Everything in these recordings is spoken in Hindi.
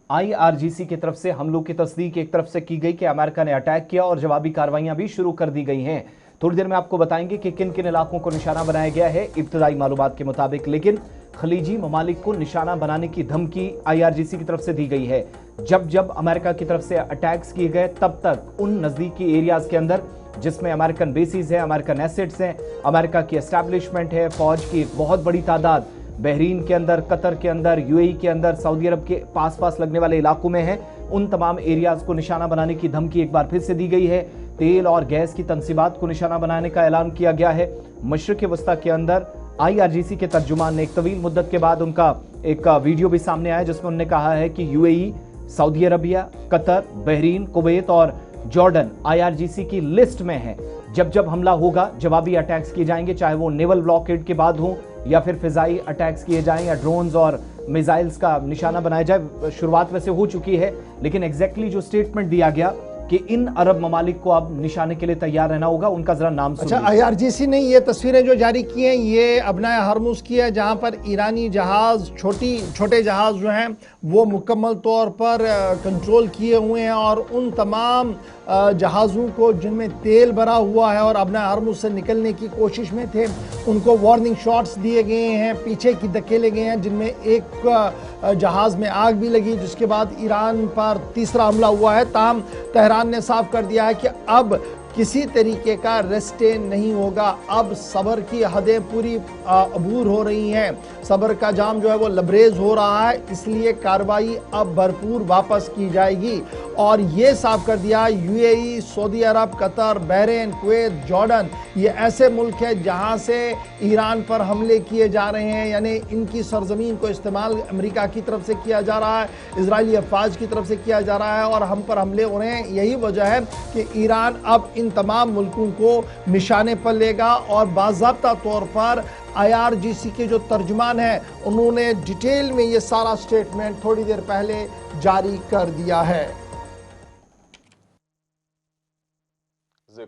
आईआरजीसी की तरफ से हमलों की तस्दीक एक तरफ से की गई कि अमेरिका ने अटैक किया और जवाबी कार्रवाइयां भी शुरू कर दी गई हैं। थोड़ी देर में आपको बताएंगे कि किन किन इलाकों को निशाना बनाया गया है इब्तदाई मालूमात के मुताबिक। लेकिन खलीजी ममालिक को निशाना बनाने की धमकी आईआरजीसी की तरफ से दी गई है। जब जब अमेरिका की तरफ से अटैक्स किए गए तब तक उन नजदीकी एरियाज के अंदर जिसमें अमेरिकन बेसिस है, अमेरिकन एसेट्स हैं, अमेरिका की एस्टैब्लिशमेंट है, फौज की एक बहुत बड़ी तादाद बहरीन के अंदर, कतर के अंदर, यूएई के अंदर, सऊदी अरब के पास पास लगने वाले इलाकों में है, उन तमाम एरियाज को निशाना बनाने की धमकी एक बार फिर से दी गई है। तेल और गैस की तंसीबात को निशाना बनाने का ऐलान किया गया है। मशरिक़ वस्ता के अंदर आईआरजीसी के तर्जुमान ने एक तवील मुद्दत के बाद उनका एक वीडियो भी सामने आया जिसमें उन्होंने कहा है कि UAE, Saudi Arabia, Qatar, Bahrain, Kuwait और जॉर्डन आईआरजीसी की लिस्ट में है। जब जब हमला होगा जवाबी अटैक्स किए जाएंगे, चाहे वो नेवल ब्लॉकेड के बाद हो या फिर फिजाई अटैक्स किए जाएं या ड्रोन्स और मिसाइल्स का निशाना बनाया जाए। शुरुआत वैसे हो चुकी है लेकिन एग्जैक्टली जो स्टेटमेंट दिया गया कि इन अरब ममालिक को अब निशाने के लिए तैयार रहना होगा, उनका जरा नाम सुनिए। अच्छा, आईआरजीसी ने ये तस्वीरें जो जारी की हैं ये अबनाए हरमुज की है, जहां पर ईरानी जहाज, छोटे जहाज जो हैं वो मुकम्मल तौर पर कंट्रोल किए हुए हैं और उन तमाम जहाज़ों को जिनमें तेल भरा हुआ है और अबनाए हरमुज से निकलने की कोशिश में थे उनको वार्निंग शॉट्स दिए गए हैं, पीछे की धकेले गए हैं, जिनमें एक जहाज़ में आग भी लगी, जिसके बाद ईरान पर तीसरा हमला हुआ है। ताहम तेहरान ने साफ कर दिया है कि अब किसी तरीके का रेस्टे नहीं होगा। अब सब्र की हदें पूरी अबूर हो रही हैं, सब्र का जाम जो है वो लबरेज हो रहा है, इसलिए कार्रवाई अब भरपूर वापस की जाएगी। और ये साफ कर दिया यूएई, सऊदी अरब, कतर, बहरीन, कुवैत, जॉर्डन ये ऐसे मुल्क हैं जहां से ईरान पर हमले किए जा रहे हैं, यानी इनकी सरजमीन को इस्तेमाल अमेरिका की तरफ से किया जा रहा है, इजरायली अफवाज की तरफ से किया जा रहा है और हम पर हमले हो रहे हैं। यही वजह है कि ईरान अब इन तमाम मुल्कों को निशाने पर लेगा और बाज़ाब्ता तौर पर आईआरजीसी के जो तर्जुमान हैं उन्होंने डिटेल में ये सारा स्टेटमेंट थोड़ी देर पहले जारी कर दिया है।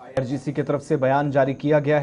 आईआरजीसी की तरफ से बयान जारी किया गया है।